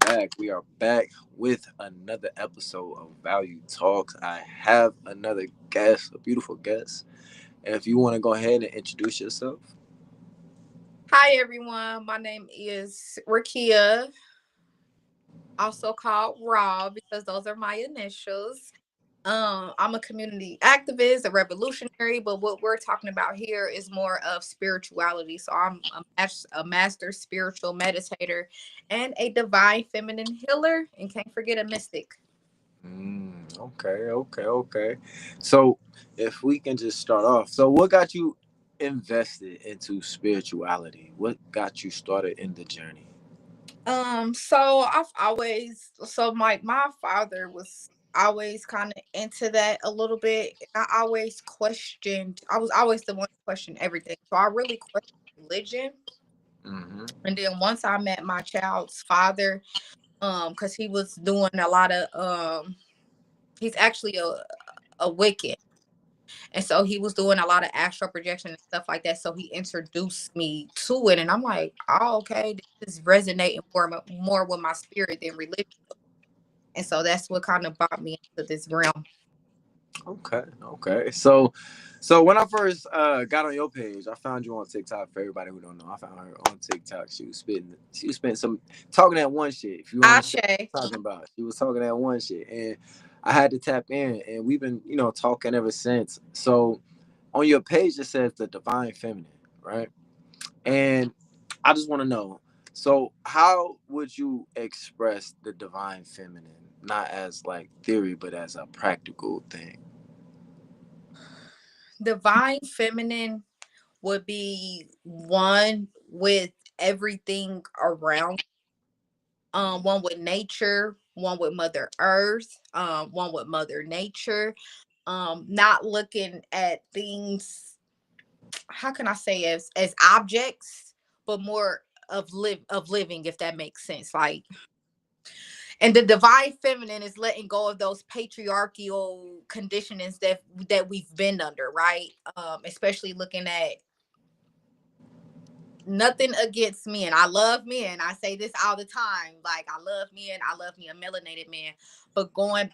back. We are back with another episode of Value Talks. I have another guest, a beautiful guest. And if you want to go ahead and introduce yourself. Hi everyone, my name is Rakia, also called Raw because those are my initials. I'm a community activist, a revolutionary, but what we're talking about here is more of spirituality. So I'm a master spiritual meditator and a divine feminine healer, and can't forget a mystic. Okay. So if we can just start off. So what got you invested into spirituality? What got you started in the journey? So I've always so my father was always kind of into that a little bit. I always questioned. I was always the one to question everything. So I really questioned religion. Mm-hmm. And then once I met my child's father, because he was doing a lot of he's actually a Wiccan. And so he was doing a lot of astral projection and stuff like that. So he introduced me to it, and I'm like, oh, okay, this is resonating more with my spirit than religion. And so that's what kind of brought me into this realm. Okay. So when I first got on your page, I found you on TikTok. For everybody who don't know, I found her on TikTok. She was spitting some talking that one shit. If you understand Ashe. what I'm talking about, she was talking that one shit, and I had to tap in, and we've been talking ever since. So on your page it says the divine feminine, right? And I just want to know. So how would you express the divine feminine, not as like theory, but as a practical thing? Divine feminine would be one with everything around, one with nature, one with Mother Earth, one with Mother Nature, not looking at things, how can I say, as objects, but more of living, if that makes sense. Like, and the divine feminine is letting go of those patriarchal conditionings that we've been under, right? Especially looking at, nothing against men. I love men. I say this all the time. Like, I love men. I love me a melanated man. But going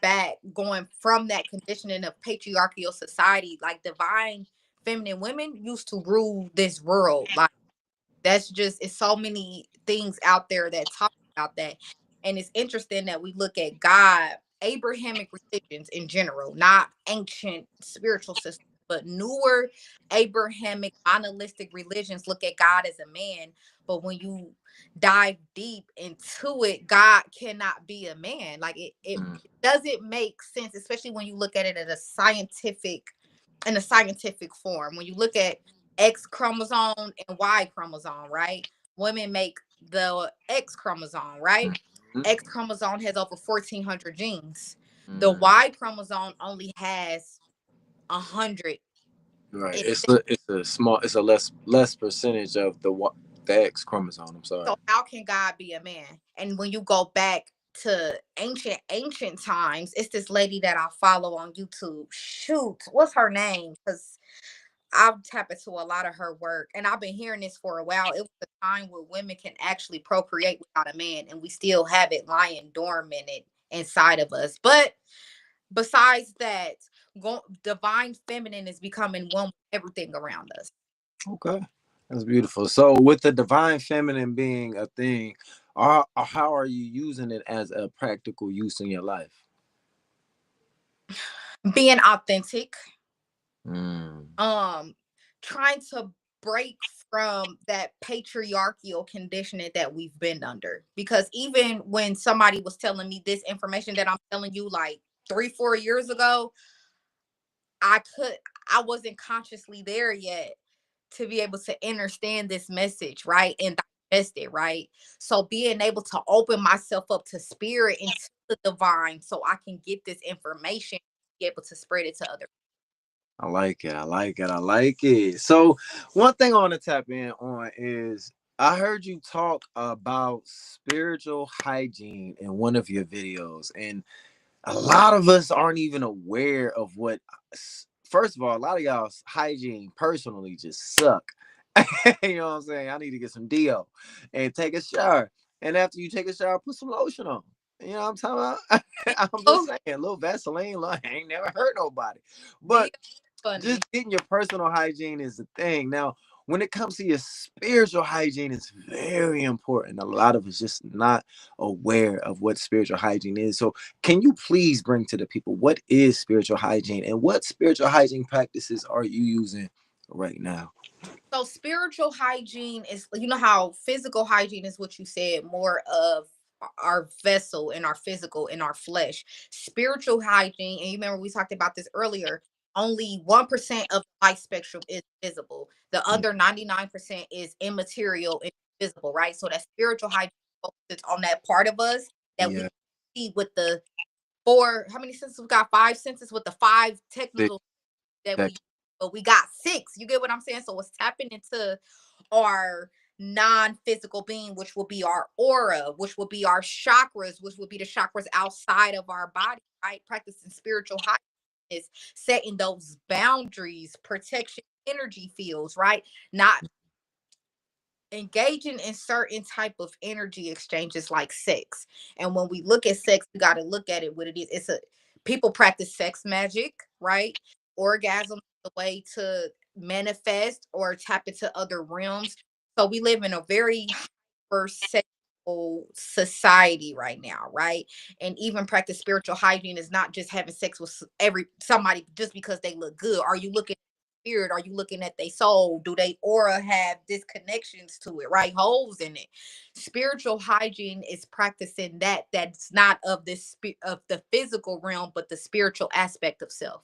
from that conditioning of patriarchal society, like divine feminine women used to rule this world. Like, that's just, it's so many things out there that talk about that. And it's interesting that we look at God, Abrahamic religions in general, not ancient spiritual systems, but newer Abrahamic monolithic religions look at God as a man. But when you dive deep into it, God cannot be a man. Like, it doesn't make sense, especially when you look at it at a scientific, in a scientific form. When you look at X chromosome and Y chromosome, right? Women make the X chromosome, right? Mhm. X chromosome has over 1,400 genes. The Mm, Y chromosome only has 100. right. It- It's a less percentage of the X chromosome. I'm sorry. So how can God be a man? And when you go back to ancient times, it's this lady that I follow on YouTube. Shoot, what's her name? Because I've tapped into a lot of her work, and I've been hearing this for a while. It was a time where women can actually procreate without a man, and we still have it lying dormant inside of us. But besides that, divine feminine is becoming one with everything around us. Okay. That's beautiful. So with the divine feminine being a thing, how are you using it as a practical use in your life? Being authentic, Mm. um, trying to break from that patriarchal conditioning that we've been under. Because even when somebody was telling me this information that I'm telling you, like 3 4 years ago, I could I wasn't consciously there yet to be able to understand this message, right? And digest it, right? So being able to open myself up to spirit and to the divine so I can get this information, be able to spread it to others. I like it. I like it. I like it. So one thing I want to tap in on is I heard you talk about spiritual hygiene in one of your videos, and a lot of us aren't even aware of what. First of all, a lot of y'all's hygiene personally just suck. You know what I'm saying? I need to get some Dio and take a shower. and after you take a shower, put some lotion on. You know what I'm talking about? I'm just Oh, saying, a little Vaseline, I ain't never hurt nobody. be But just funny. getting your personal hygiene is the thing. Now, when it comes to your spiritual hygiene, it's very important. A lot of us just not aware of what spiritual hygiene is. So, can you please bring to the people what is spiritual hygiene and what spiritual hygiene practices are you using right now? So spiritual hygiene is, you know how physical hygiene is what you said, more of our vessel and our physical and our flesh. Spiritual hygiene, and you remember we talked about this earlier, only 1% of the light spectrum is visible. The Mm, other 99% is immaterial and invisible, right? So that spiritual hygiene focuses on that part of us that we yeah, see with the four, how many senses we got? Five senses with the five thick, technical that we, that, but we got six. You get what I'm saying? So it's tapping into our non-physical being, which will be our aura, which will be our chakras, which will be the chakras outside of our body, right? Practicing spiritual hygiene is setting those boundaries, protection energy fields, right? Not engaging in certain type of energy exchanges like sex. And when we look at sex, we got to look at it what it is. It's a, people practice sex magic, right? Orgasm is the way to manifest or tap into other realms. So we live in a very hyper sexual society right now, right? And even practice spiritual hygiene is not just having sex with every somebody just because they look good. Are you looking spirit? Are you looking at their soul? Do they aura have disconnections to it, right? Holes in it. Spiritual hygiene is practicing that's not of this of the physical realm, but the spiritual aspect of self.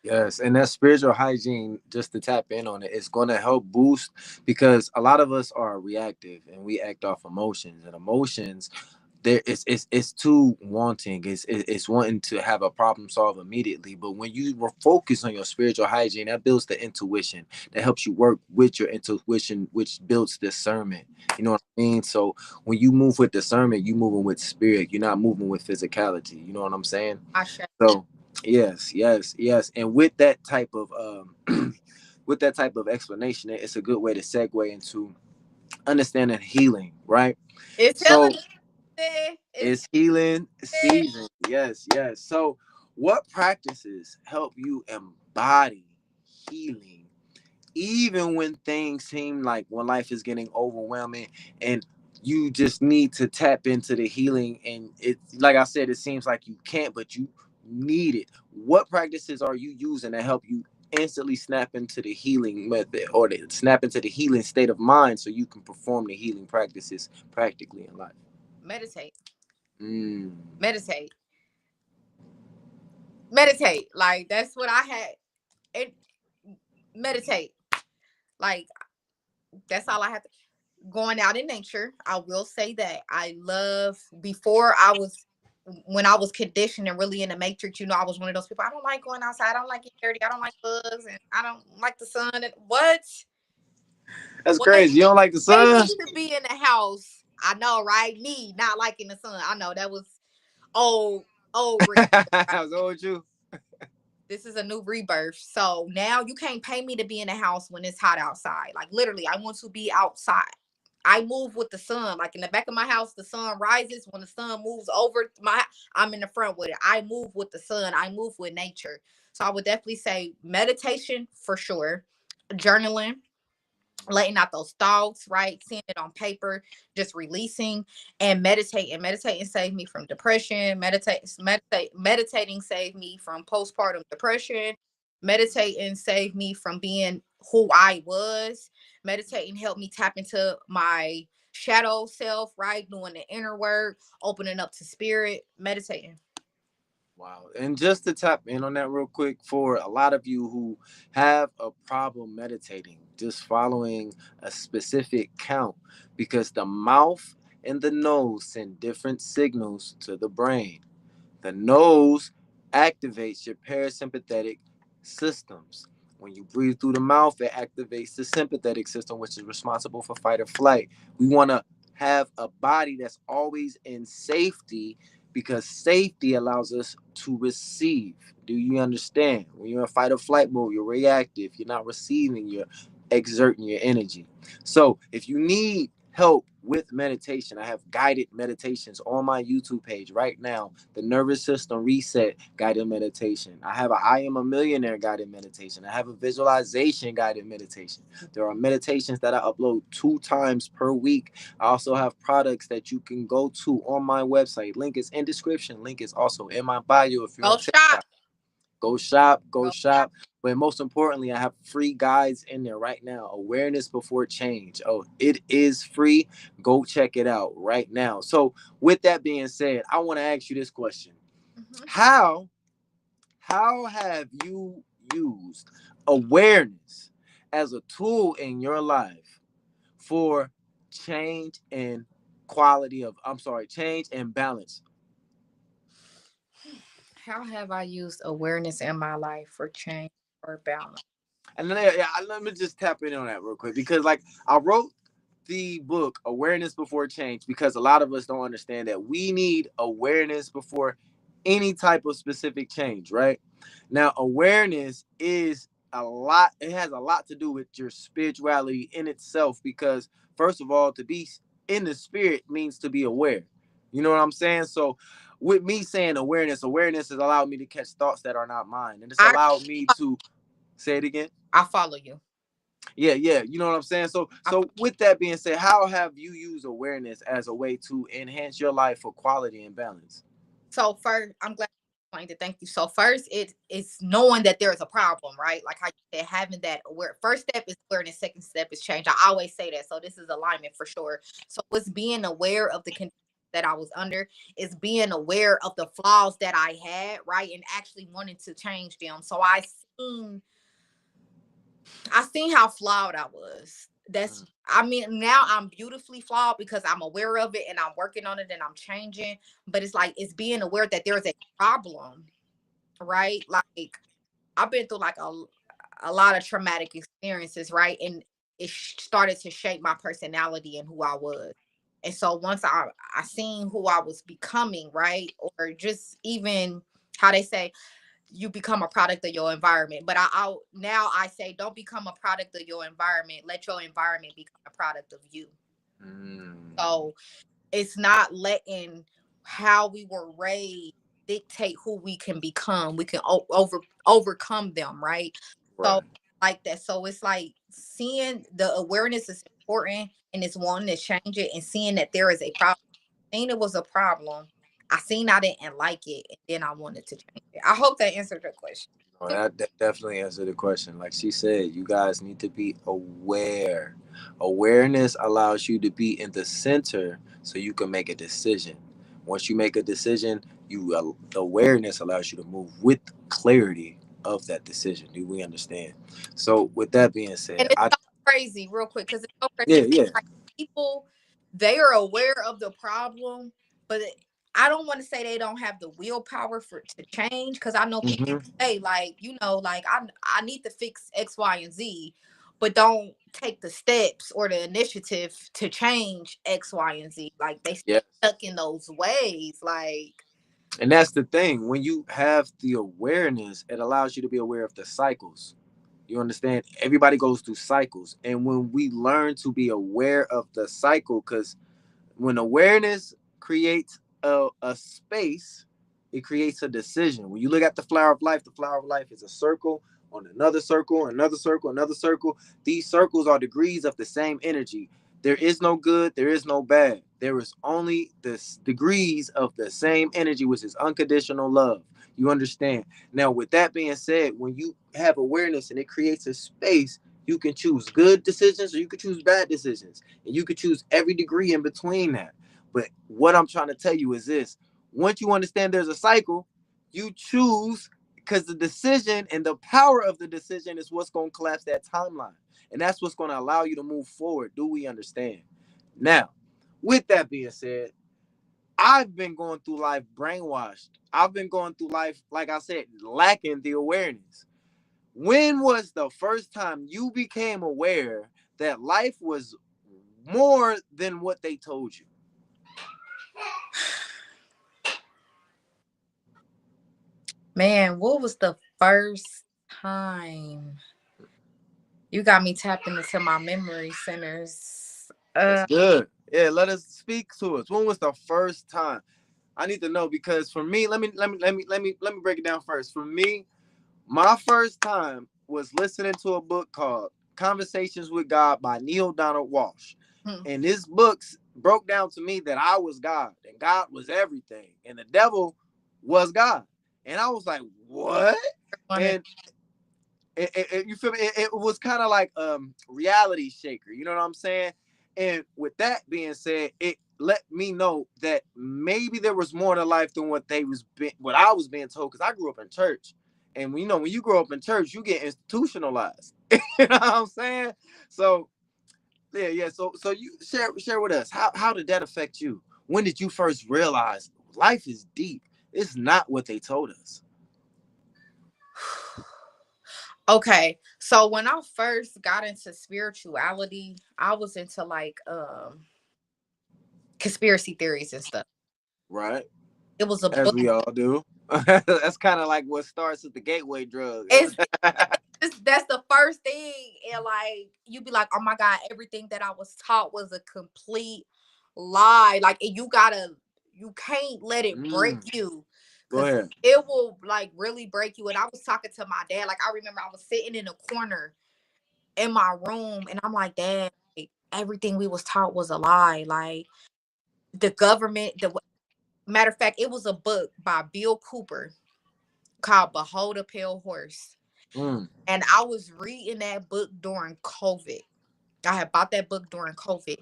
yes, and that spiritual hygiene, just to tap in on it, is going to help boost because a lot of us are reactive and we act off emotions, and emotions there it's too wanting. It's wanting to have a problem solved immediately. But when you focus on your spiritual hygiene, that builds the intuition. That helps you work with your intuition, which builds discernment. You know what I mean? So when you move with discernment, you moving with spirit. You're not moving with physicality. You know what I'm saying? Asha. So yes, yes, yes. And with that type of with that type of explanation, it's a good way to segue into understanding healing, right? It's So healing. Day. It's it's healing day. season. Yes, yes. So, what practices help you embody healing, even when things seem like when life is getting overwhelming and you just need to tap into the healing? And it, like I said, it seems like you can't, but you need it. What practices are you using to help you instantly snap into the healing method or to snap into the healing state of mind so you can perform the healing practices practically in life? Meditate. Mm. Meditate. Meditate. Like that's what I had. And meditate. Like that's all I have to, going out in nature. I will say that I love, before I was, when I was conditioned and really in the matrix, you know, I was one of those people. I don't like going outside. I don't like getting dirty. I don't like bugs, and I don't like the sun. And That's what crazy. You don't like the pay sun? me to be in the house? I know, right? Me not liking the sun. I know that was old, old. I was old with you. This is a new rebirth. So now you can't pay me to be in the house when it's hot outside. Like literally, I want to be outside. I move with the sun. Like in the back of my house, the sun rises. When the sun moves over my, I'm in the front with it. I move with the sun. I move with nature. So I would definitely say meditation for sure. Journaling, letting out those thoughts, right? Seeing it on paper, just releasing and meditating. Meditating saved me from depression. Meditating saved me from postpartum depression. Meditating saved me from being who I was. Meditating helped me tap into my shadow self, right? Doing the inner work, opening up to spirit, meditating. Wow. And just to tap in on that real quick, for a lot of you who have a problem meditating, just following a specific count, because the mouth and the nose send different signals to the brain. The nose activates your parasympathetic systems. When you breathe through the mouth, it activates the sympathetic system, which is responsible for fight or flight. We want to have a body that's always in safety because safety allows us to receive. Do you understand? When you're in fight or flight mode, you're reactive. You're not receiving, you're exerting your energy. So if you need help with meditation. I have guided meditations on my YouTube page right now. The nervous system reset guided meditation. I have a I am a millionaire guided meditation. I have a visualization guided meditation. There are meditations that I upload 2 times per week. I also have products that you can go to on my website. Link is in description. Link is also in my bio if you're Go on shop. TikTok. Go shop, go Go shop. But most importantly, I have free guides in there right now. Awareness before change. Oh, it is free. Go check it out right now. So, with that being said, I want to ask you this question. Mhm. How have you used awareness as a tool in your life for change and change and balance? How have I used awareness in my life for change or balance? And then let me just tap in on that real quick because like I wrote the book Awareness Before Change because a lot of us don't understand that we need awareness before any type of specific change, right? Now, awareness is it has a lot to do with your spirituality in itself because first of all, to be in the spirit means to be aware. You know what I'm saying? So with me saying awareness has allowed me to catch thoughts that are not mine. And it's I allowed me to say it again. I follow you. Yeah, you know what I'm saying. So I, with that being said, how have you used awareness as a way to enhance your life for quality and balance? so first, I'm glad you explained it. Thank you. So first, it's knowing that there is a problem, right? Like how you said, having that aware. First step is awareness. Second step is change. I always say that. So this is alignment for sure. So it's being aware of the conditions that I was under. Is being aware of the flaws that I had, right, and actually wanting to change them. So seen I seen how flawed I was. That's Mm, I mean, now I'm beautifully flawed because I'm aware of it and I'm working on it and I'm changing. But it's like it's being aware that there's a problem, right? Like I've been through like a lot of traumatic experiences, right? And it started to shape my personality and who I was. And so once I seen who I was becoming, right? Or just even how they say you become a product of your environment. But I now I say don't become a product of your environment. Let your environment become a product of you. mm, So it's not letting how we were raised dictate who we can become. We can overcome them, right? So right. like that. So it's like seeing the awareness is important and it's wanting to change it and seeing that there is a problem. Seeing it was a problem. I seen I didn't like it and then I wanted to change it. I hope that answered your question. No, that definitely answered the question. Like she said, you guys need to be aware. Awareness allows you to be in the center so you can make a decision. Once you make a decision, awareness allows you to move with clarity of that decision. Do we understand? So, with that being And said, it's so crazy, real quick, because it's so crazy. yeah, yeah, Like people, they are aware of the problem, but I don't want to say they don't have the willpower for to change. Because I know people hmm say, like, like I need to fix X, Y, and Z, but don't take the steps or the initiative to change X, Y, and Z. Like they yes. stuck in those ways. Like And that's the thing. When you have the awareness, it allows you to be aware of the cycles. You understand? Everybody goes through cycles. And when we learn to be aware of the cycle, because when awareness creates a space, it creates a decision. When you look at the flower of life is a circle on another circle, another circle, another circle. These circles are degrees of the same energy. There is no good, there is no bad. There is only the degrees of the same energy, which is unconditional love. You understand? Now, with that being said, when you have awareness and it creates a space, you can choose good decisions or you can choose bad decisions. And you could choose every degree in between that. But what I'm trying to tell you is this: once you understand there's a cycle, you choose because the decision and the power of the decision is what's going to collapse that timeline. And that's what's going to allow you to move forward. Do we understand? Now, with that being said, I've been going through life brainwashed. I've been going through life, like I said, lacking the awareness. When was the first time you became aware that life was more than what they told you? man, what was the first time? You got me tapping into my memory centers. That's Uh, good. Yeah, let us speak to us. When was the first time? I need to know because for me, let me break it down first. For me, my first time was listening to a book called Conversations with God by Neil Donald Walsh. hmm. And this book broke down to me that I was God and God was everything and the devil was God. And I was like, what? Wanted- And you feel me? It was kind of like reality shaker. You know what I'm saying? And with that being said, it let me know that maybe there was more to life than what I was being told. Because I grew up in church, and when you grow up in church, you get institutionalized. You know what I'm saying? So yeah. So you share with us how did that affect you? When did you first realize life is deep? It's not what they told us. Okay, so when I first got into spirituality, I was into like conspiracy theories and stuff. Right. It was a As book. we all do. That's kind of like what starts with the gateway drug. It's that's the first thing, and like you be like, oh my god, everything that I was taught was a complete lie. Like, and you can't let it break Mm, you, go because ahead. it will like really break you. And I was talking to my dad. Like, I remember I was sitting in a corner in my room, and I'm like, Dad, like, everything we was taught was a lie. Like the government, the matter of fact, it was a book by Bill Cooper called Behold a Pale Horse. Mm, And I was reading that book during COVID. I had bought that book during COVID.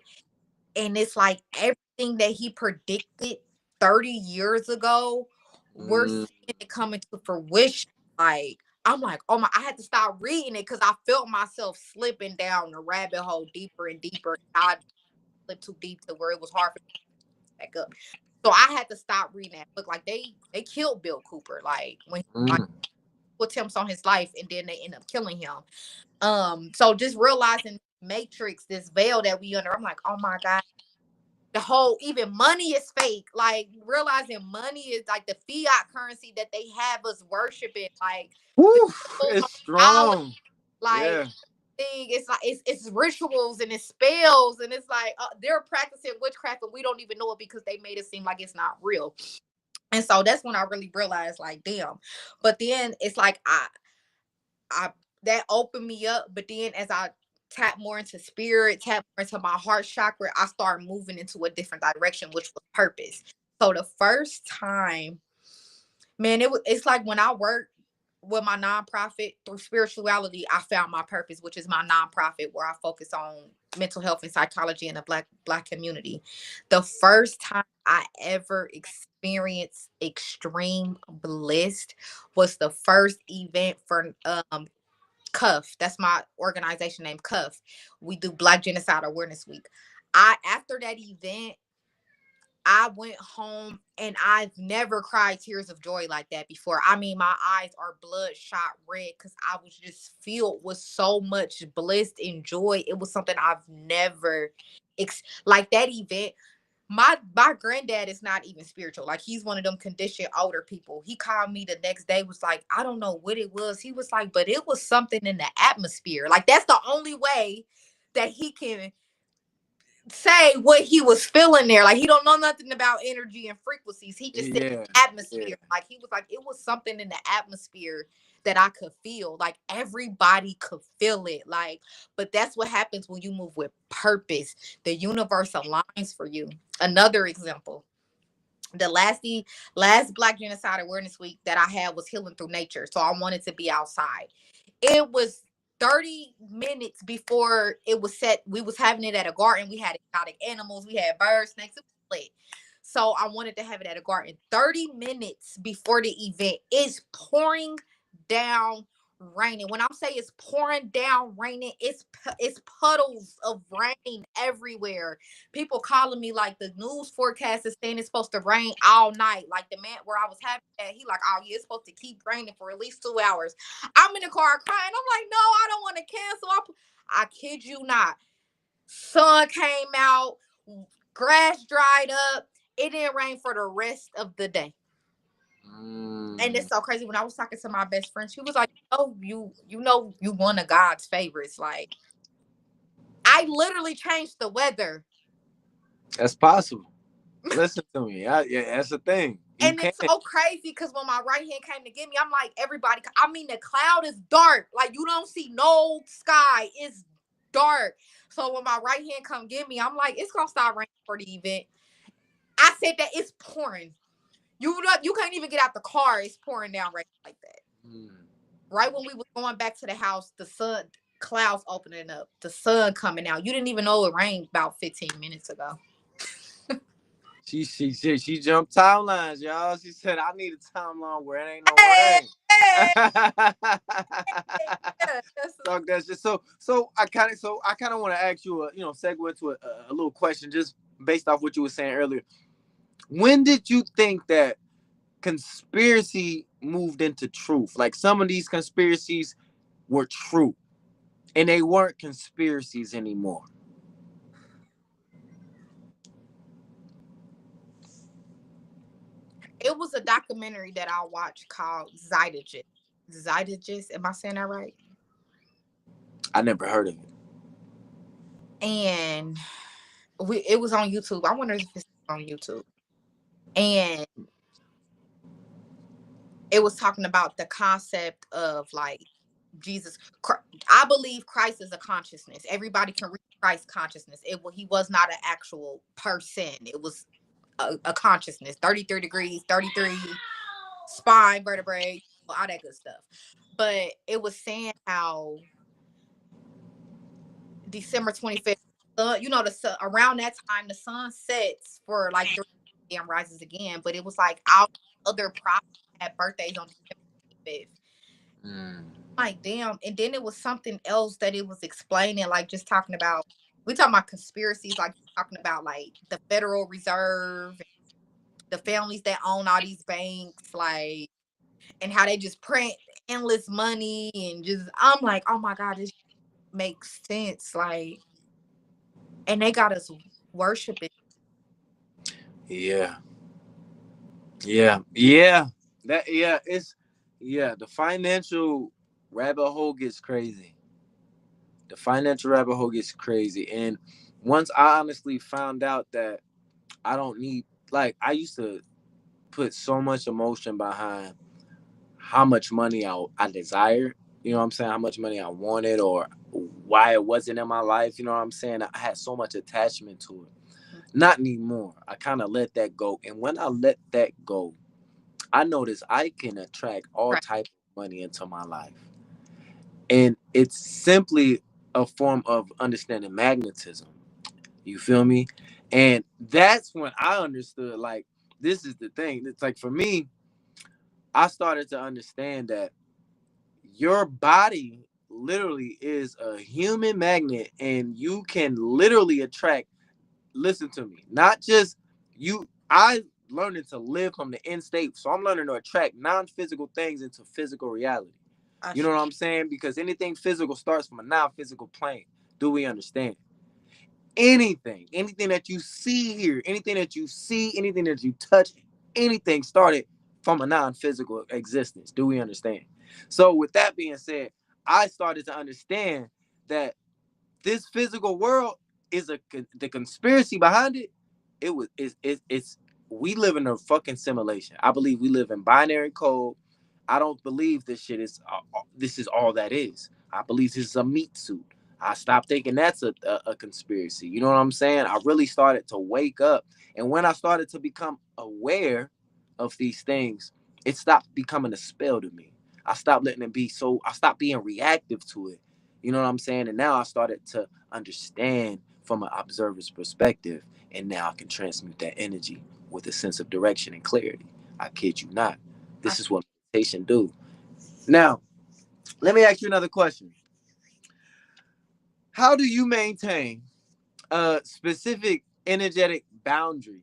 And it's like everything that he predicted 30 years ago, we're mm, seeing it coming to fruition. Like, I'm like, oh my, I had to stop reading it because I felt myself slipping down the rabbit hole deeper and deeper. I slipped too deep to where it was hard for me to back up. So I had to stop reading that book. Like they killed Bill Cooper. Like when like mm. attempts on his life and then they end up killing him. So just realizing matrix, this veil that we under, I'm like, oh my god, the whole even money is fake. Like realizing money is like the fiat currency that they have us worshiping, like the Woo, symbols it's on dollars, strong. like Yeah. thing. It's like it's rituals and it's spells and it's like they're practicing witchcraft and we don't even know it because they made it seem like it's not real. And so that's when I really realized, like, damn. But then it's like I that opened me up. But then as I tap more into spirit, tap more into my heart chakra, I started moving into a different direction, which was purpose. So the first time, man, it's like when I worked with my nonprofit through spirituality, I found my purpose, which is my nonprofit where I focus on mental health and psychology in the black community. The first time I ever experienced extreme bliss was the first event for Cuff. That's my organization named Cuff. We do Black Genocide Awareness Week. I After that event, I went home and I've never cried tears of joy like that before. I mean, my eyes are bloodshot red because I was just filled with so much bliss and joy. It was something I've never like that event. My granddad is not even spiritual. Like he's one of them conditioned older people. He called me the next day, was like, I don't know what it was. He was like, but it was something in the atmosphere. Like that's the only way that he can say what he was feeling there. Like he don't know nothing about energy and frequencies. He just said Yeah. Yeah. atmosphere. Like he was like, it was something in the atmosphere that I could feel. Like everybody could feel it. Like, but that's what happens when you move with purpose. The universe aligns for you. Another example. The last Black Genocide Awareness Week that I had was healing through nature. So I wanted to be outside. It was 30 minutes before it was set. We was having it at a garden. We had exotic animals. We had birds, snakes. It was lit. So I wanted to have it at a garden. 30 minutes before the event, it's pouring down raining. When I say it's pouring down raining, it's puddles of rain everywhere. People calling me like the news forecast is saying it's supposed to rain all night. Like the man where I was having that, he like, oh yeah, it's supposed to keep raining for at least 2 hours. I'm in the car crying. I'm like, no, I don't want to cancel. I kid you not. Sun came out, grass dried up. It didn't rain for the rest of the day. And Mm. it's so crazy. When I was talking to my best friend, she was like, oh, you know you one of God's favorites. Like I literally changed the weather That's possible. Listen to me. Yeah, that's the thing. You And can't. it's so crazy because when my right hand came to get me, I'm like, everybody, I mean, the cloud is dark. Like, you don't see no sky. It's dark. So when my right hand come get me, I'm like, it's going to start raining for the event. I said that it's pouring. You can't even get out the car. It's pouring down right like that. Mm. Right when we was going back to the house, the sun, clouds opening up, the sun coming out. You didn't even know it rained about 15 minutes ago. She jumped timelines, y'all. She said, "I need a timeline where it ain't no Hey, rain." hey, yeah, Talk that shit. So I kind of want to ask you a segue into a little question just based off what you were saying earlier. When did you think that conspiracy moved into truth? Like some of these conspiracies were true and they weren't conspiracies anymore. it was a documentary that I watched called Zytogist. Zytogist, am I saying that right? I never heard of it. And it was on YouTube. I wonder if it's on YouTube. And it was talking about the concept of like Jesus. I believe Christ is a consciousness. Everybody can reach Christ's consciousness. He was not an actual person. It was a consciousness. 33 degrees, 33 spine vertebrae, all that good stuff. But it was saying how December 25th, the sun, around that time, the sun sets for like 3 a.m. rises again. But it was like all other prophets had birthdays on December 25th. Mm. Like, damn. And then it was something else that it was explaining, like just talking about, we talking about conspiracies, like talking about like the Federal Reserve, the families that own all these banks, like, and how they just print endless money and just, I'm like, oh my God, this makes sense. Like, and they got us worshiping. Yeah, yeah. The financial rabbit hole gets crazy. The financial rabbit hole gets crazy. And once I honestly found out that I don't need, like, I used to put so much emotion behind how much money I desired, you know what I'm saying? How much money I wanted or why it wasn't in my life, you know what I'm saying? I had so much attachment to it. Not anymore. I kind of let that go. And when I let that go, I notice I can attract all Right. type of money into my life. And it's simply a form of understanding magnetism. You feel me? And that's when I understood, like, this is the thing. It's like for me, I started to understand that your body literally is a human magnet and you can literally attract, listen to me, not just you. I learning to live from the end state. So I'm learning to attract non-physical things into physical reality. You know what I'm saying? Because anything physical starts from a non-physical plane. Do we understand? Anything that you see here, anything that you see, anything that you touch, anything started from a non-physical existence. Do we understand? So with that being said, I started to understand that this physical world is the conspiracy behind it. It's we live in a fucking simulation. I believe we live in binary code. I don't believe this is all that is. I believe this is a meat suit. I stopped thinking that's a conspiracy. You know what I'm saying? I really started to wake up. And when I started to become aware of these things, it stopped becoming a spell to me. I stopped letting it be so, I stopped being reactive to it. You know what I'm saying? And now I started to understand from an observer's perspective. And now I can transmute that energy with a sense of direction and clarity. I kid you not. I, This is what meditation do. Now, let me ask you another question. How do you maintain a specific energetic boundary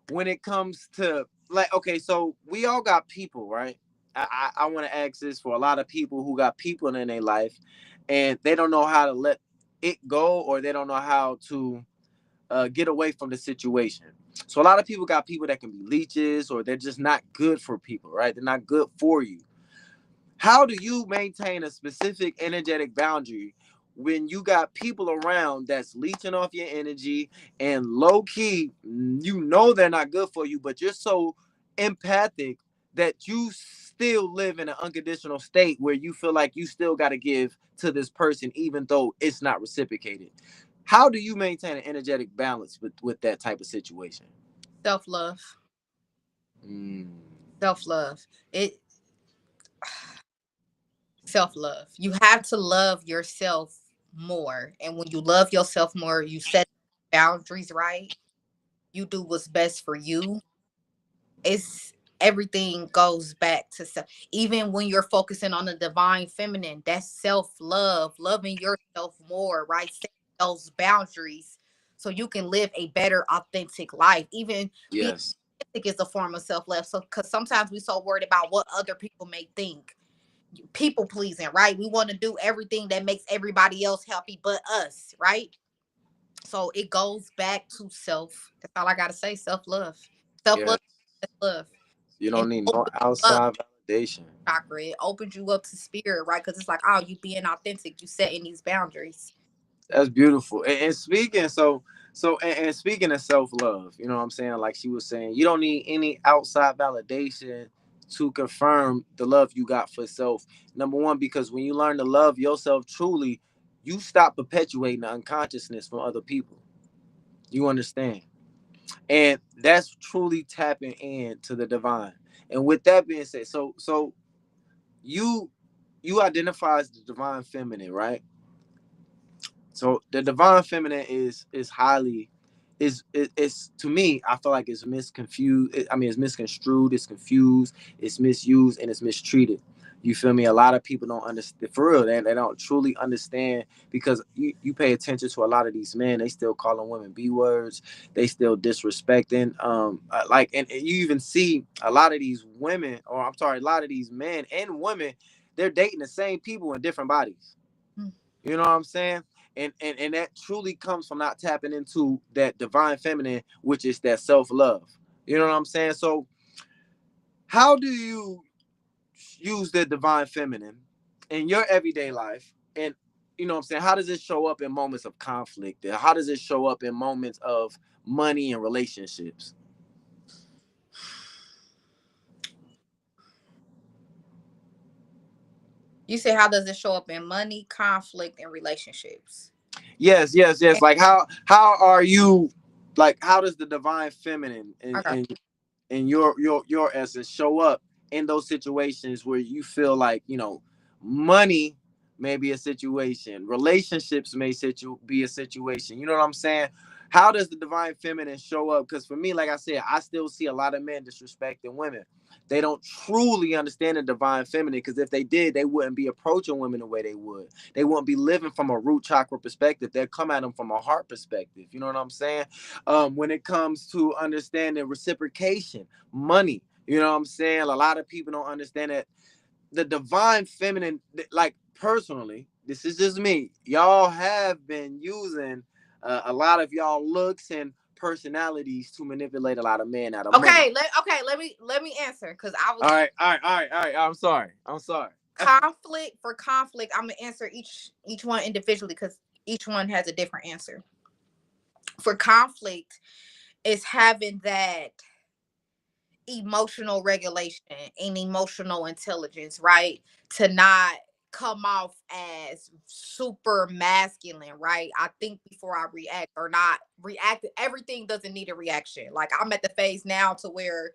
when it comes to, like, okay, so we all got people, right? I want to ask this for a lot of people who got people in their life and they don't know how to let it go or they don't know how to get away from the situation. So a lot of people got people that can be leeches or they're just not good for people, right? They're not good for you. How do you maintain a specific energetic boundary when you got people around that's leeching off your energy and low key, you know they're not good for you, but you're so empathic that you still live in an unconditional state where you feel like you still got to give to this person even though it's not reciprocated. How do you maintain an energetic balance with that type of situation? Self-love. Mm, Self-love. It Self-love. You have to love yourself more. And when you love yourself more, you set boundaries right. You do what's best for you. It's everything goes back to self. Even when you're focusing on the divine feminine, that's self-love, loving yourself more, right? Setting those boundaries so you can live a better, authentic life. Even being yes. authentic is a form of self-love. So because sometimes we're so worried about what other people may think, people pleasing, right? We want to do everything that makes everybody else happy but us, right? So it goes back to self. That's all I gotta say. Self love, self Yeah. love, love, You and don't it need no opens you up, outside validation. chakra. It opens you up to spirit, right? Because it's like, oh, you being authentic, you setting these boundaries. That's beautiful. And speaking and speaking of self love, you know what I'm saying? Like she was saying, you don't need any outside validation to confirm the love you got for self. Number one, because when you learn to love yourself truly, you stop perpetuating the unconsciousness from other people. You understand? And that's truly tapping into the divine. And with that being said, so you you identify as the divine feminine, right? So the divine feminine is highly it's to me, I feel like it's misconfused. I mean, it's misconstrued, it's confused, it's misused, and it's mistreated. You feel me? A lot of people don't understand for real. They don't truly understand because you pay attention to a lot of these men. They still calling women b words. They still disrespecting. Like and you even see a lot of these women, or I'm sorry, a lot of these men and women. They're dating the same people in different bodies. Mm. You know what I'm saying? And that truly comes from not tapping into that divine feminine, which is that self-love. You know what I'm saying? So how do you use the divine feminine in your everyday life? And you know what I'm saying? How does it show up in moments of conflict? And how does it show up in moments of money and relationships? You say, how does it show up in money, conflict, and relationships? Yes, yes, yes. And, Like how are you like how does the divine feminine okay. and your essence show up in those situations where you feel like money may be a situation, relationships may be a situation, you know what I'm saying? How does the divine feminine show up? Because for me, like I said, I still see a lot of men disrespecting women. They don't truly understand the divine feminine, because if they did, they wouldn't be approaching women the way they would. They wouldn't be living from a root chakra perspective. They'll come at them from a heart perspective, you know what I'm saying? When it comes to understanding reciprocation, money. You know what I'm saying? A lot of people don't understand that the divine feminine, like personally, this is just me. Y'all have been using a lot of y'all looks and personalities to manipulate a lot of men out of money. Let me answer because I was All right, all right, all right, all right. I'm sorry. I'm sorry. conflict. I'm gonna answer each one individually because each one has a different answer. For conflict, is having that emotional regulation and emotional intelligence, right? To not come off as super masculine, right? I think before I react or not react. Everything doesn't need a reaction. Like I'm at the phase now to where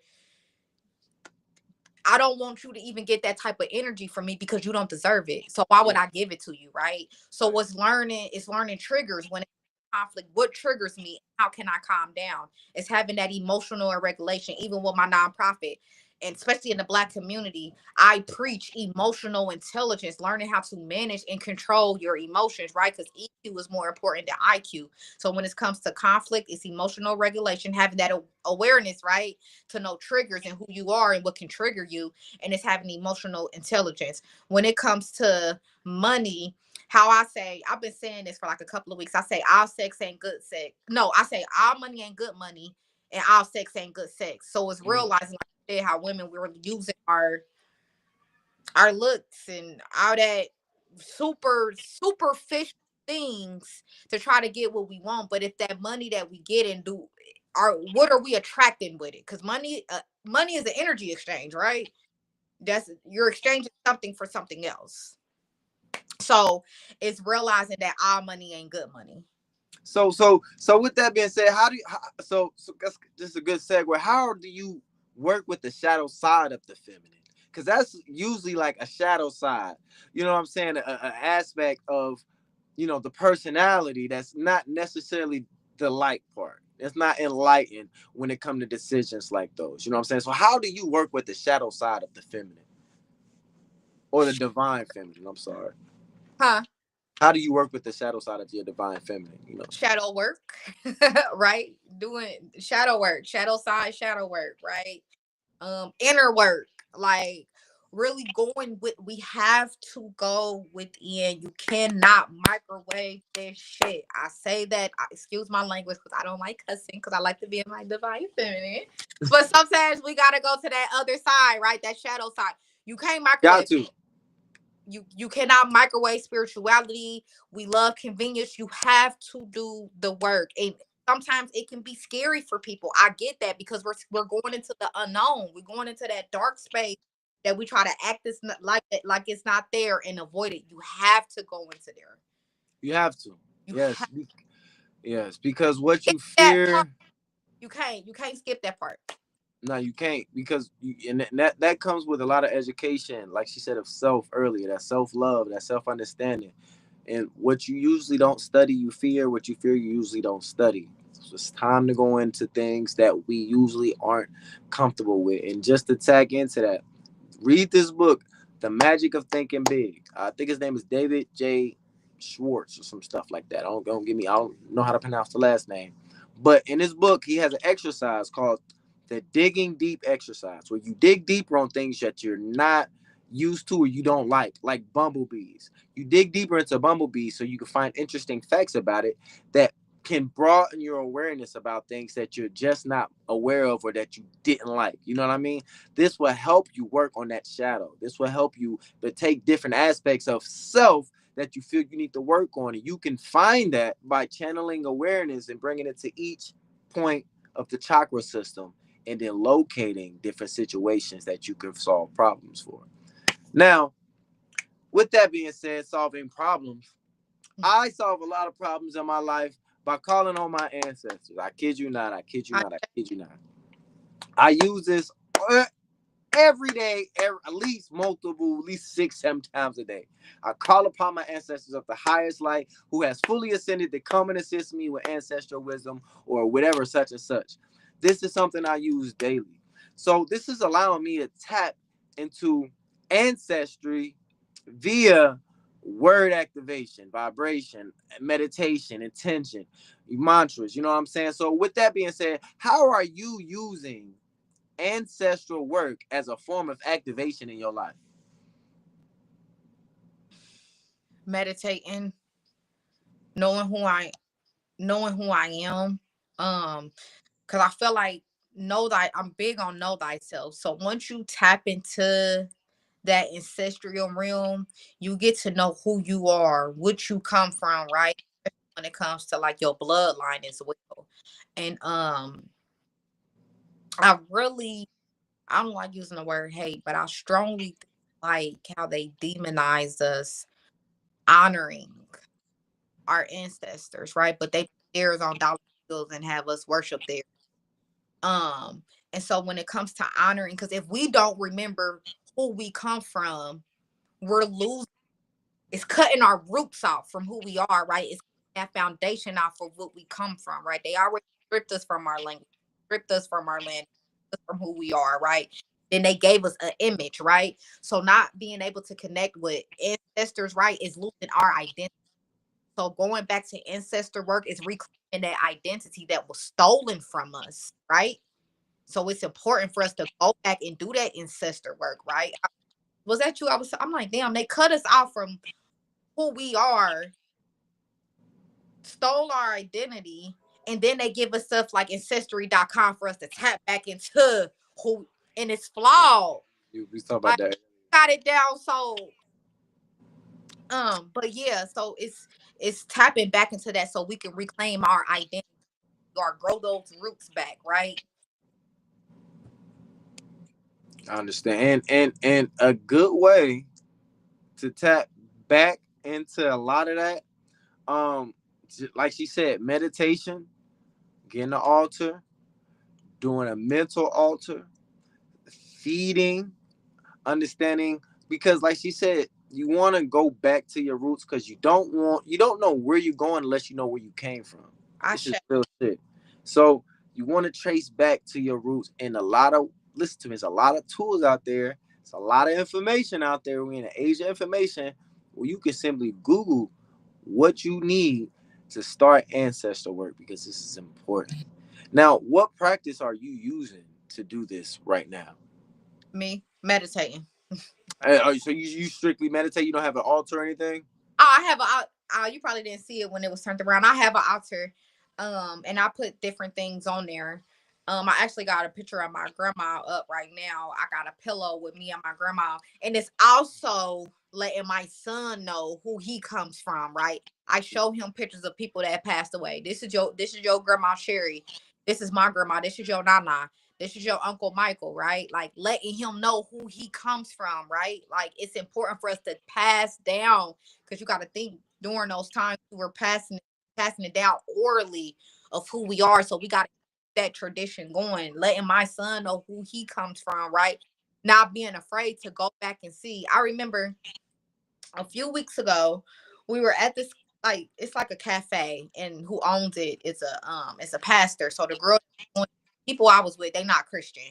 I don't want you to even get that type of energy from me because you don't deserve it. So why would Yeah, I give it to you, right? So right. what's learning is learning triggers when it's conflict. What triggers me? How can I calm down? It's having that emotional regulation, even with my nonprofit. And especially in the Black community, I preach emotional intelligence, learning how to manage and control your emotions, right? Because EQ is more important than IQ. So when it comes to conflict, it's emotional regulation, having that awareness, right? To know triggers and who you are and what can trigger you, and it's having emotional intelligence. When it comes to money, how I say, I've been saying this for like a couple of weeks. I say all sex ain't good sex. No, I say all money ain't good money and all sex ain't good sex. So it's Mm. realizing like I said, how women we were using our looks and all that superficial. things to try to get what we want. But if that money that we get and do, what are we attracting with it? Because money is an energy exchange, right? That's, you're exchanging something for something else. So it's realizing that our money ain't good money. So with that being said, so that's just a good segue. How do you work with the shadow side of the feminine? Because that's usually like a shadow side. You know what I'm saying? A aspect of, the personality that's not necessarily the light part. It's not enlightened when it comes to decisions like those. You know what I'm saying? So how do you work with the shadow side of the feminine or the divine feminine? I'm sorry. Huh? How do you work with the shadow side of your divine feminine? Shadow work, right? Doing shadow work, shadow side, shadow work, right? Inner work, like really going with, we have to go within. You cannot microwave this shit. I say that, excuse my language, because I don't like cussing, because I like to be in my divine feminine. But sometimes we gotta go to that other side, right? That shadow side. You can't Got microwave. to. You cannot microwave spirituality. We love convenience. You have to do the work. And sometimes it can be scary for people. I get that, because we're going into the unknown. We're going into that dark space that we try to act this like that, like it's not there, and avoid it. You have to go into there. You have to. You Yes. have Yes. Because what to you that part. fear, You can't skip that part. no, you can't. Because and that comes with a lot of education, like she said, of self earlier, that self love, that self understanding. And what you usually don't study, you fear. What you fear, you usually don't study. So it's time to go into things that we usually aren't comfortable with. And just to tag into that, read this book, The Magic of Thinking Big. I think his name is David J. Schwartz or some stuff like that. Don't give me. I don't know how to pronounce the last name. But in his book, he has an exercise called the digging deep exercise, where you dig deeper on things that you're not used to or you don't like bumblebees. You dig deeper into bumblebees so you can find interesting facts about it that can broaden your awareness about things that you're just not aware of or that you didn't like. You know what I mean? This will help you work on that shadow. This will help you to take different aspects of self that you feel you need to work on. And you can find that by channeling awareness and bringing it to each point of the chakra system, and then locating different situations that you can solve problems for. Now, with that being said, solving problems, I solve a lot of problems in my life by calling on my ancestors. I kid you not. I kid you I, not. I kid you not. I use this every day, at least multiple, at least 6, 7 times a day. I call upon my ancestors of the highest light who has fully ascended to come and assist me with ancestral wisdom or whatever, such and such. This is something I use daily. So this is allowing me to tap into ancestry via word activation, vibration, meditation, intention, mantras. You know what I'm saying? So with that being said, how are you using ancestral work as a form of activation in your life? meditating, knowing who I knowing who I am. Because I feel like, I'm big on know thyself. So once you tap into that ancestral realm, you get to know who you are, what you come from, right? When it comes to like your bloodline as well. And I really, I don't like using the word hate, but I strongly like how they demonize us honoring our ancestors, right? But they put theirs on dollar bills and have us worship theirs. Um, and so when it comes to honoring, because if we don't remember who we come from, we're losing. It's cutting our roots off from who we are, right? It's that foundation off of what we come from, right? They already stripped us from our language, stripped us from our land, from who we are, right? Then they gave us an image, right? So not being able to connect with ancestors, right, is losing our identity. So going back to ancestor work is reclaiming that identity that was stolen from us, right? So it's important for us to go back and do that ancestor work, right? Was that you? I'm like, damn, they cut us off from who we are, stole our identity, and then they give us stuff like ancestry.com for us to tap back into who, and it's flawed. We talk about Like, that. got it down so But yeah, so it's tapping back into that so we can reclaim our identity or grow those roots back, right? I understand. And a good way to tap back into a lot of that, like she said, meditation, getting the altar, doing a mental altar, feeding, understanding, because like she said, you want to go back to your roots because you don't know where you're going unless you know where you came from. I This is share. real shit. So you want to trace back to your roots, and a lot of, listen to me, there's a lot of tools out there. It's a lot of information out there. We're in an age of information where you can simply Google what you need to start ancestor work, because this is important. Now, what practice are you using to do this right now? Me meditating. So you strictly meditate? You don't have an altar or anything? Oh, I have you probably didn't see it when it was turned around. I have an altar, and I put different things on there. I actually got a picture of my grandma up right now. I got a pillow with me and my grandma, and it's also letting my son know who he comes from. Right, I show him pictures of people that passed away. This is your grandma Sherry. This is my grandma. This is your nana. This is your uncle Michael, right? Like letting him know who he comes from, right? Like it's important for us to pass down because you got to think during those times we were passing it down orally of who we are. So we got to keep that tradition going, letting my son know who he comes from, right? Not being afraid to go back and see. I remember a few weeks ago, we were at this like it's like a cafe, and who owns it is it's a pastor. So the girl, people I was with, they not Christian,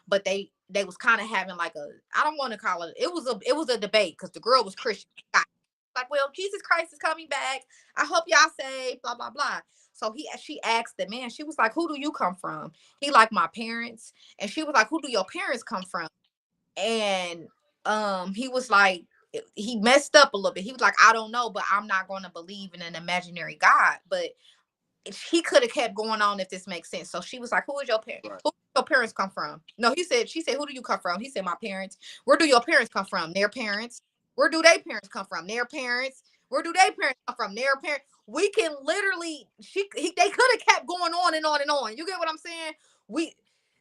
but they was kind of having like a, I don't want to call it, it was a debate because the girl was Christian. Like, well, Jesus Christ is coming back. I hope y'all say blah blah blah. So she asked the man. She was like, "Who do you come from?" He like, "My parents." And she was like, "Who do your parents come from?" And he was like, he messed up a little bit. He was like, "I don't know, but I'm not going to believe in an imaginary God." But he could have kept going on if this makes sense. So she was like, "Who is your parent? Right. Who do your parents come from?" No, she said, "Who do you come from?" He said, "My parents." "Where do your parents come from?" "Their parents." "Where do their parents come from?" "Their parents." "Where do their parents come from?" "Their parents." We can literally, they could have kept going on and on and on. You get what I'm saying? We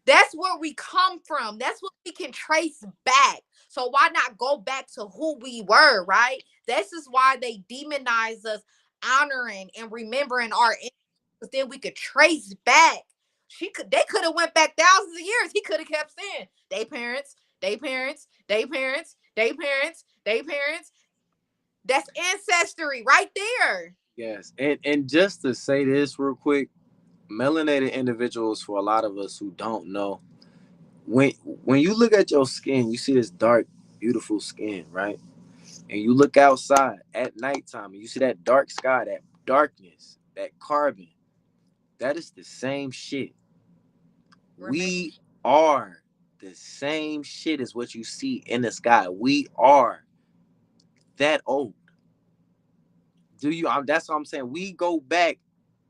That's where we come from. That's what we can trace back. So why not go back to who we were, right? This is why they demonize us honoring and remembering our, because then we could trace back. They could have went back thousands of years. He could have kept saying, they parents, they parents, they parents, they parents, they parents. That's ancestry right there. Yes. And just to say this real quick, melanated individuals, for a lot of us who don't know, when you look at your skin, you see this dark, beautiful skin, right? And you look outside at nighttime and you see that dark sky, that darkness, that carbon. That is the same shit. Remember, We are the same shit as what you see in the sky. We are that old. Do you? That's what I'm saying. We go back.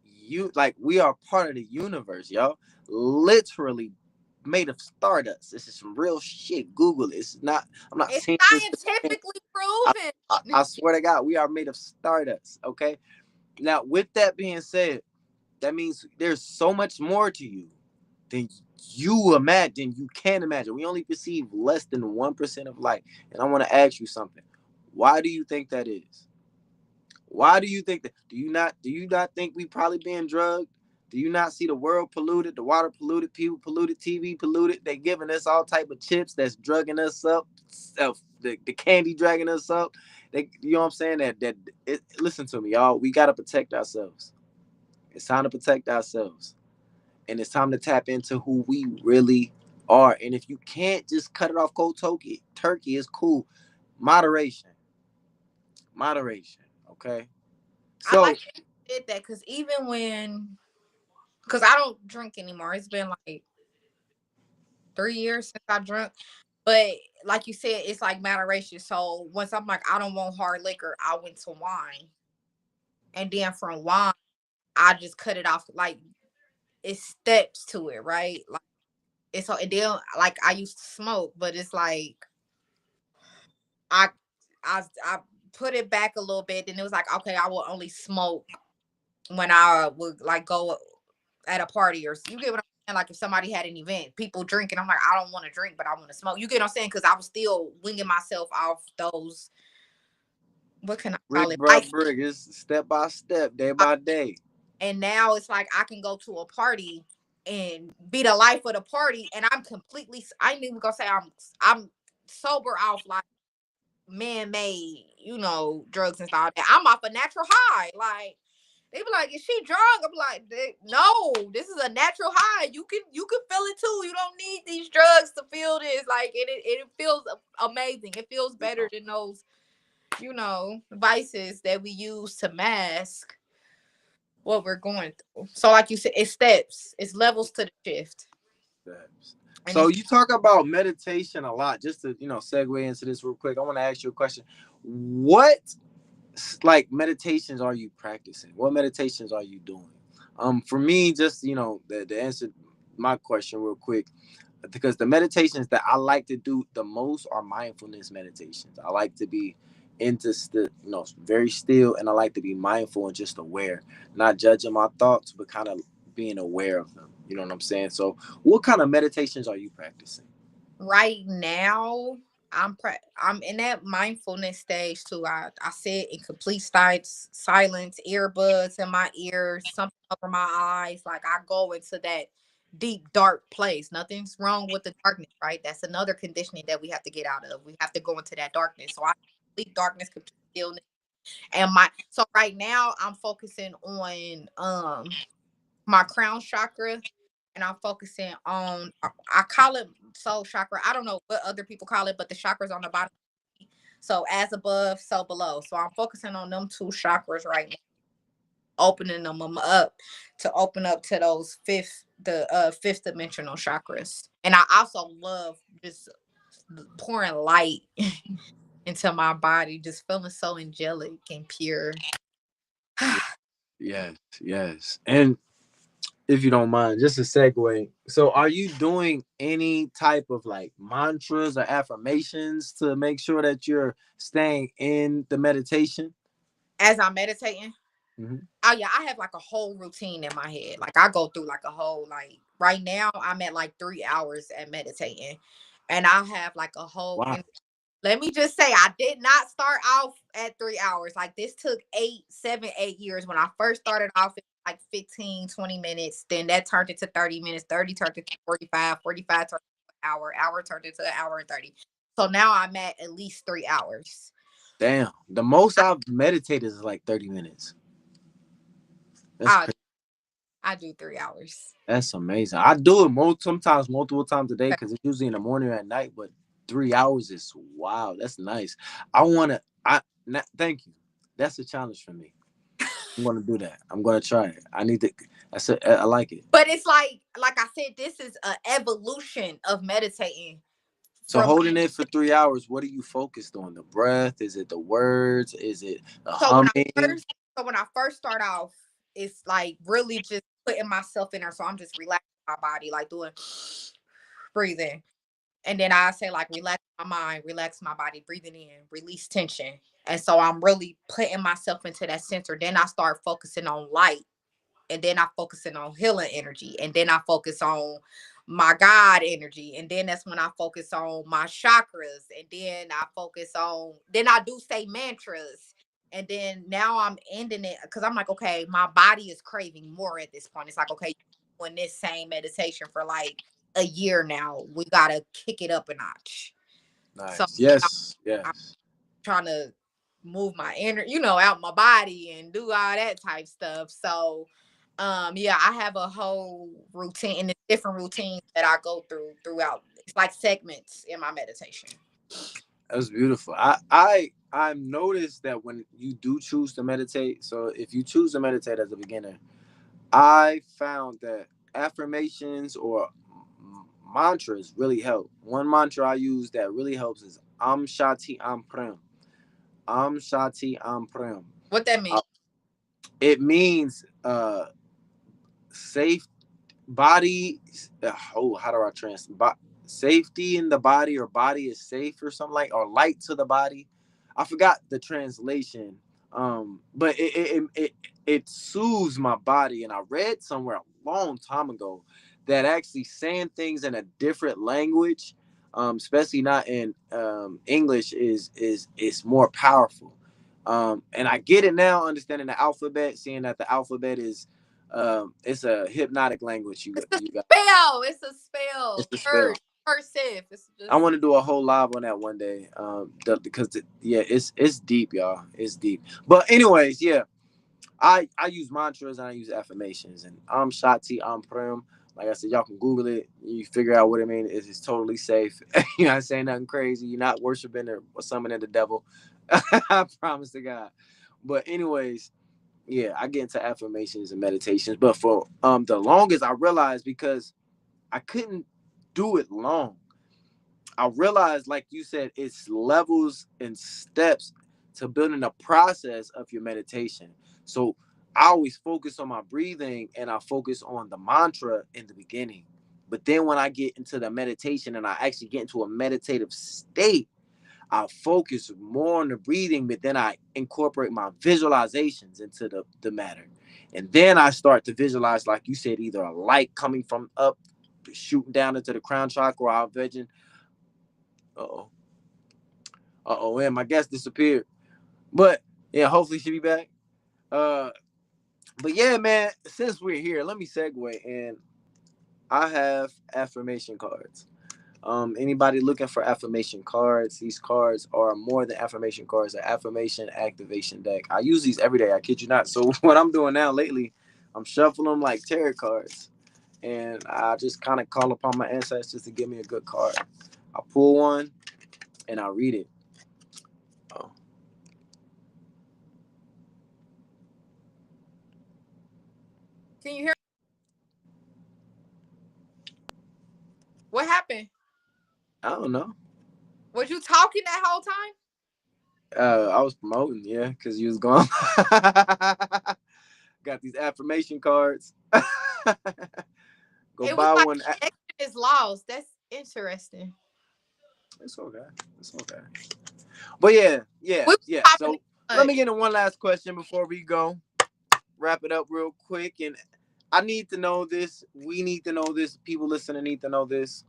You like we are part of the universe, yo. Literally made of stardust. This is some real shit. Google it. It's not. I'm not it's saying this. scientifically I, proven. I swear to God, we are made of stardust. Okay. Now, with that being said, that means there's so much more to you than you can imagine. We only perceive less than 1% of light. And I want to ask you something. Why do you think that is? Why do you think that? Do you not think we probably being drugged? Do you not see the world polluted, the water polluted, people polluted, TV polluted? They giving us all type of chips that's drugging us up, the candy dragging us up. You know what I'm saying? Listen to me, y'all. We gotta protect ourselves. It's time to protect ourselves, and it's time to tap into who we really are. And if you can't just cut it off cold turkey is cool. Moderation, moderation. Okay. I So like that you did that because even when, because I don't drink anymore. It's been like 3 years since I drank. But like you said, it's like moderation. So once I'm like, I don't want hard liquor, I went to wine. And then from wine, I just cut it off. Like it's steps to it, right? Like it's so, and then like I used to smoke, but it's like I I put it back a little bit. Then it was like, okay, I will only smoke when I would like go at a party, or you get what I'm saying? Like if somebody had an event, people drinking, I'm like, I don't want to drink, but I want to smoke. You get what I'm saying? Because I was still winging myself off those, what can I call Brick it? by brick. It's step by step, day by day. And now it's like I can go to a party and be the life of the party, and I'm completely. I ain't even gonna say I'm sober off like man-made, drugs and stuff. That I'm off a natural high. Like they be like, "Is she drunk?" I'm like, "No, this is a natural high. You can feel it too. You don't need these drugs to feel this. Like it feels amazing. It feels better than those vices that we use to mask what we're going through. So, like you said, it's steps, it's levels to the shift, Steps. and So it's you talk about meditation a lot. Just to segue into this real quick, I want to ask you a question. What like meditations are you practicing? What meditations are you doing? For me, just the answer my question real quick, because the meditations that I like to do the most are mindfulness meditations. I like to be into very still, and I like to be mindful and just aware, not judging my thoughts, but kind of being aware of them. You know what I'm saying? So, what kind of meditations are you practicing? right now I'm in that mindfulness stage too. I sit in complete silence, earbuds in my ears, something over my eyes. Like I go into that deep dark place. Nothing's wrong with the darkness, right? That's another conditioning that we have to get out of. We have to go into that darkness. So I complete darkness, complete stillness. And my so right now I'm focusing on my crown chakra, and I'm focusing on I call it soul chakra. I don't know what other people call it, but the chakras on the bottom. So as above, so below. So I'm focusing on them two chakras right now, opening them up to open up to those fifth dimensional chakras. And I also love just pouring light into my body, just feeling so angelic and pure. Yes, yes. And if you don't mind, just a segue. So, are you doing any type of like mantras or affirmations to make sure that you're staying in the meditation? As I'm meditating, Hmm. oh yeah, I have like a whole routine in my head. Like I go through like a whole like right now I'm at like 3 hours at meditating, and I have like a whole. Wow. And let me just say, I did not start off at 3 hours. Like this took 8 7 8 years. When I first started off, it was like 15 20 minutes. Then that turned into 30 minutes. 30 turned into 45. 45 turned into an hour. Hour turned into an hour and 30. So now I'm at least 3 hours. Damn. The most I've meditated is like 30 minutes. That's I crazy. I do 3 hours. That's amazing. I do it sometimes multiple times a day because it's usually in the morning or at night, but 3 hours is wow. That's nice. I want to, thank you. That's a challenge for me. I'm going to do that. I'm going to try it. I need to, I like it. But it's like I said, this is an evolution of meditating So from. holding it for 3 hours, what are you focused on? The breath? Is it the words? Is it the So when I humming? first, so when I first start off, it's like really just putting myself in there. So I'm just relaxing my body, like doing breathing, and then I say like relax my mind, relax my body, breathing in, release tension, and so I'm really putting myself into that center. Then I start focusing on light, and then I focusing on healing energy, and then I focus on my God energy, and then that's when I focus on my chakras, and then I do say mantras, and then now I'm ending it because I'm like, okay, my body is craving more at this point. It's like, okay, you're doing this same meditation for like a year now. We gotta kick it up a notch. So Nice. now Yes. I'm Yes. trying to move my energy, out my body and do all that type stuff. So yeah, I have a whole routine and it's different routines that I go throughout. It's like segments in my meditation. That's beautiful. I noticed that when you do choose to meditate, so if you choose to meditate as a beginner, I found that affirmations or mantras really help. One mantra I use that really helps is Am Shati Am Prem. Am Shati Am Prem. What that mean? It means safe body. How do I translate? Safety in the body, or body is safe, or something like, or light to the body. I forgot the translation. But it soothes my body. And I read somewhere a long time ago that actually saying things in a different language, especially not in English, is more powerful. And I get it now, understanding the alphabet, seeing that the alphabet is it's a hypnotic language. It's a You got spell. It's a it's spell. the spell. Cursive. It's I just want to do a whole live on that one day. Because yeah, it's deep, y'all. It's deep. But anyways, yeah, I use mantras and I use affirmations, and I'm Shati, I'm Prem. Like I said, y'all can Google it. You figure out what it means. It's totally safe. You're not saying nothing crazy. You're not worshiping or summoning the devil. I promise to God. But anyways, yeah, I get into affirmations and meditations. But for the longest, I realized because I couldn't do it long. I realized, like you said, it's levels and steps to building a process of your meditation. So I always focus on my breathing and I focus on the mantra in the beginning. But then when I get into the meditation and I actually get into a meditative state, I focus more on the breathing, but then I incorporate my visualizations into the matter. And then I start to visualize, like you said, either a light coming from up, shooting down into the crown chakra, or I'll vision. Uh-oh. Uh-oh, and my guest disappeared. But yeah, hopefully she'll be back. Uh but yeah, man, since we're here, let me segue, and I have affirmation cards. Anybody looking for affirmation cards? These cards are more than affirmation cards, an affirmation activation deck. I use these every day, I kid you not. So what I'm doing now lately, I'm shuffling them like tarot cards. And I just kind of call upon my ancestors to give me a good card. I pull one and I read it. Oh, can you hear what happened? I don't know. Was you talking that whole time? I was promoting, yeah, because you was gone. Got these affirmation cards. Go It was buy like one. connection is lost. That's interesting. It's okay. It's okay. But yeah, yeah, We were yeah. talking So too let me much. get in one last question before we go. Wrap it up real quick. And I need to know this. We need to know this. People listening need to know this.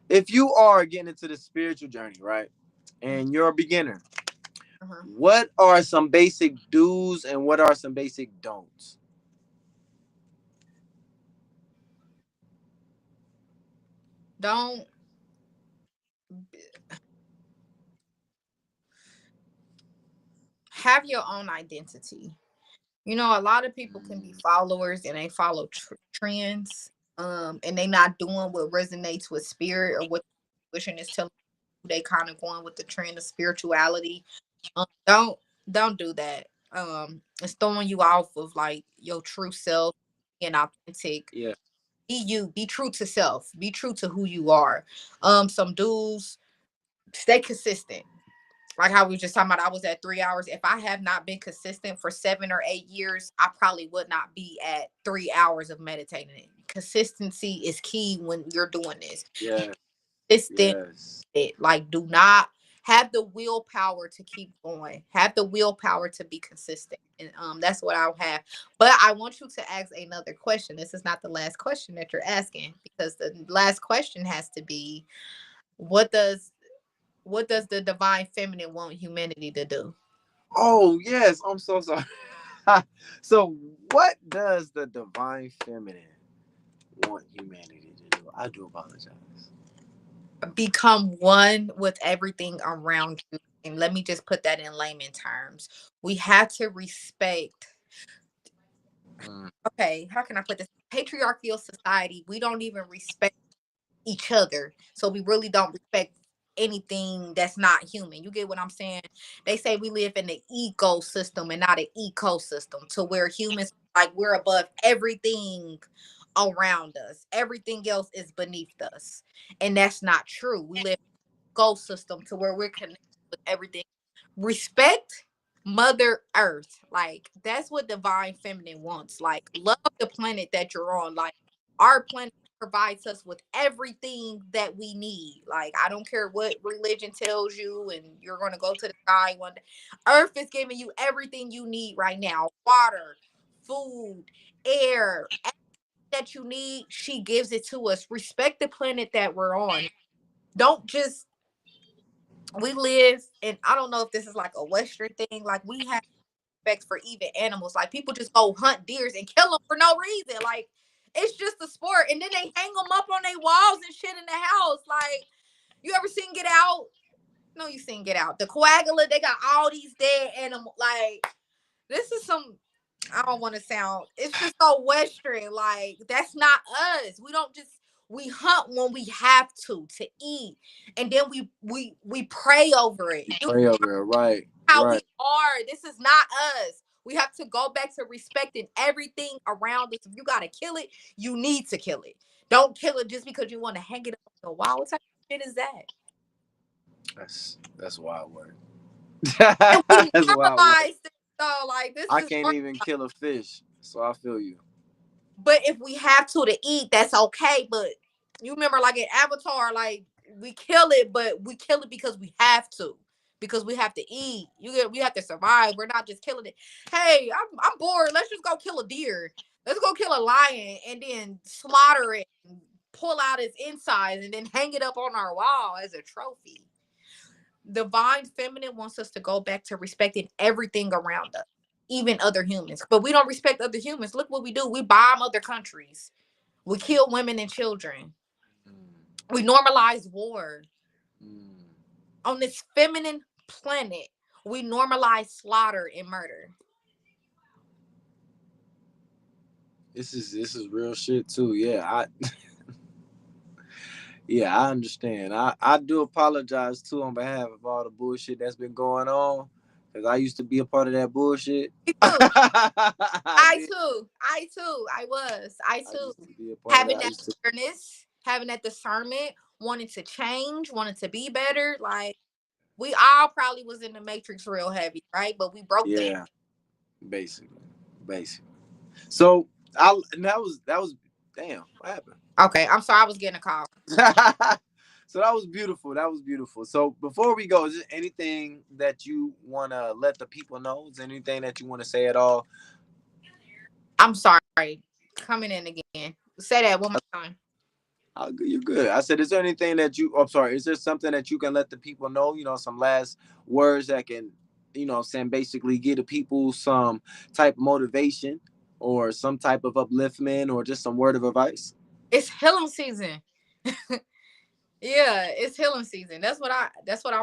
If you are getting into the spiritual journey, right, and you're a beginner, Uh-huh. what are some basic do's and what are some basic don'ts? Don't have your own identity. You know, a lot of people can be Mm, followers and they follow trends, and they not doing what resonates with spirit or what wishing is telling you. They kind of going with the trend of spirituality. Don't do that. It's throwing you off of like your true self and authentic. yeah, Be you. Be true to self. Be true to who you are. Some dudes stay consistent, like how we were just talking about. I was at 3 hours. If I have not been consistent for 7 or 8 years, I probably would not be at 3 hours of meditating. Consistency is key when you're doing this. yeah, Consistent, yes. like do not have the willpower to keep going. Have the willpower to be consistent, and that's what I'll have. But I want you to ask another question. This is not the last question that you're asking, because the last question has to be, what does the divine feminine want humanity to do? Oh yes, I'm so sorry. So what does the divine feminine want humanity to do? I do apologize. Become one with everything around you. And let me just put that in layman terms. We have to respect, Mm, okay, how can I put this? Patriarchal society, we don't even respect each other. So we really don't respect anything that's not human. You get what I'm saying? They say we live in an ecosystem and not an ecosystem, to where humans, like, we're above everything around us. Everything else is beneath us. And that's not true. We live in an ecosystem to where we're connected with everything. Respect Mother Earth. Like, that's what divine feminine wants. Like, love the planet that you're on. Like, our planet provides us with everything that we need. Like, I don't care what religion tells you, and you're going to go to the sky one day. Earth is giving you everything you need right now: water, food, air, that you need. She gives it to us. Respect the planet that we're on. Don't just, we live, and I don't know if this is like a Western thing. Like, we have respect for even animals. Like, people just go hunt deers and kill them for no reason. Like, it's just a sport, and then they hang them up on their walls and shit in the house. Like, you ever seen Get Out? No, you seen Get Out. The Coagula, they got all these dead animals. Like, this is some, I don't want to sound, it's just so Western. Like, that's not us. We don't just, we hunt when we have to eat, and then we pray over it. You Pray over it. Right. how we Right. are. This is not us. We have to go back to respecting everything around us. If you gotta kill it, you need to kill it. Don't kill it just because you want to hang it up on the wall. What type of shit is that? That's wild word. And we That's wild word. normalize this, though. Like, this I is can't normal. even kill a fish, so I feel you. But if we have to eat, that's okay. But you remember, like in Avatar, like, we kill it, but we kill it because we have to. Because we have to eat. We have to survive. We're not just killing it. Hey, I'm bored. Let's just go kill a deer. Let's go kill a lion and then slaughter it and pull out its insides and then hang it up on our wall as a trophy. Divine feminine wants us to go back to respecting everything around us, even other humans. But we don't respect other humans. Look what we do. We bomb other countries. We kill women and children. Mm, We normalize war. mm. On this feminine planet, we normalize slaughter and murder. This is real shit too. Yeah, yeah, I understand. I do apologize too on behalf of all the bullshit that's been going on, because I used to be a part of that bullshit. Me too. I I did. too. I too. I was. I I too. used to be a part of Having that. I that used to. awareness, having that discernment, wanting to change, wanting to be better. Like, we all probably was in the matrix real heavy, right? But we broke the. Yeah, basically, basically. So and that was damn. What happened? Okay, I'm sorry. I was getting a call. So that was beautiful. That was beautiful. So before we go, is there anything that you want to let the people know? Is there anything that you want to say at all? I'm sorry. Coming in again. Say that one more time. You're good. I said, is there anything that you? Oh, I'm sorry. Is there something that you can let the people know? Some last words that can, saying basically give the people some type of motivation or some type of upliftment or just some word of advice. It's healing season. Yeah, it's healing season. That's what I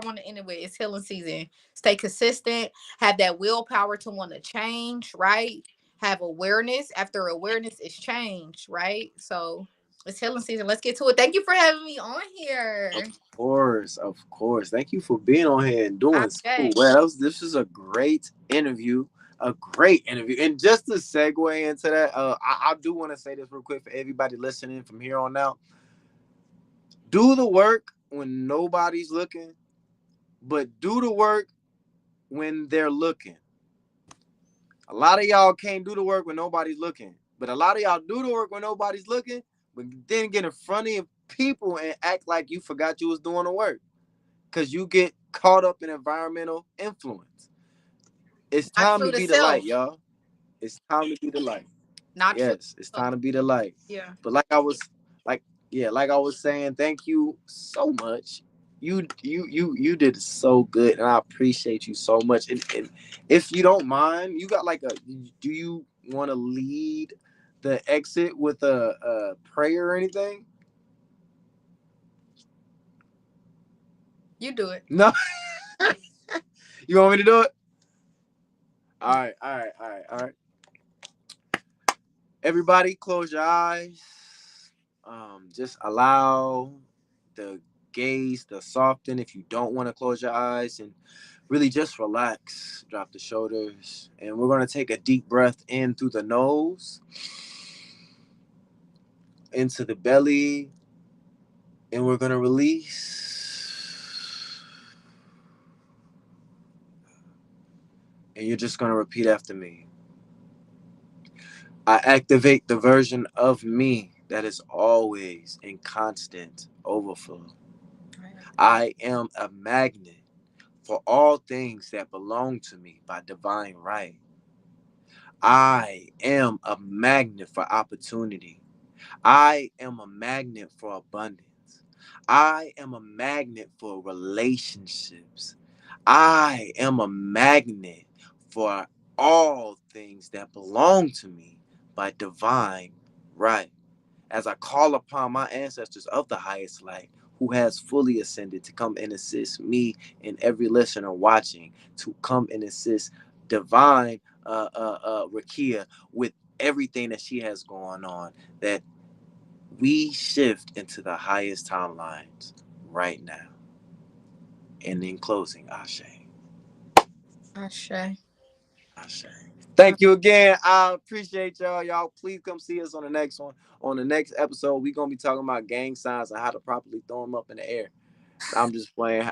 want to end it with. It's healing season. Stay consistent, have that willpower to want to change, right? Have awareness. After awareness is change, right? So it's healing season. Let's get to it. Thank you for having me on Of here. course, of course. Thank you for being on here and doing so Okay. well. This is a great interview, a great interview. And just to segue into that, I do want to say this real quick for everybody listening from here on out. Do the work when nobody's looking, but do the work when they're looking. A lot of y'all can't do the work when nobody's looking, but a lot of y'all do the work when nobody's looking, but then get in front of people and act like you forgot you was doing the work because you get caught up in environmental influence. It's Not time true to to be the light, self. y'all. It's time to be the light. Not true to Yes, it's self. time to be the light. Yeah. But like like I was saying, thank you so much. You did so good, and I appreciate you so much. And if you don't mind, you got like a. Do you want to lead the exit with a prayer or anything? You do it. No, you want me to do it? All right, all right, all right, all right. Everybody, close your eyes. Just allow the gaze to soften if you don't want to close your eyes, and really just relax. Drop the shoulders, and we're going to take a deep breath in through the nose, into the belly, and we're going to release. And you're just going to repeat after me. I activate the version of me that is always in constant overflow. I agree. I am a magnet for all things that belong to me by divine right. I am a magnet for opportunity. I am a magnet for abundance. I am a magnet for relationships. I am a magnet for all things that belong to me by divine right. As I call upon my ancestors of the highest light, who has fully ascended, to come and assist me and every listener watching, to come and assist divine Rakia with everything that she has going on, that we shift into the highest timelines right now. And in closing, Ashe. Ashe. Ashe. Thank you again. I appreciate y'all. Y'all, please come see us on the next one. On the next episode, we're going to be talking about gang signs and how to properly throw them up in the air. I'm just playing.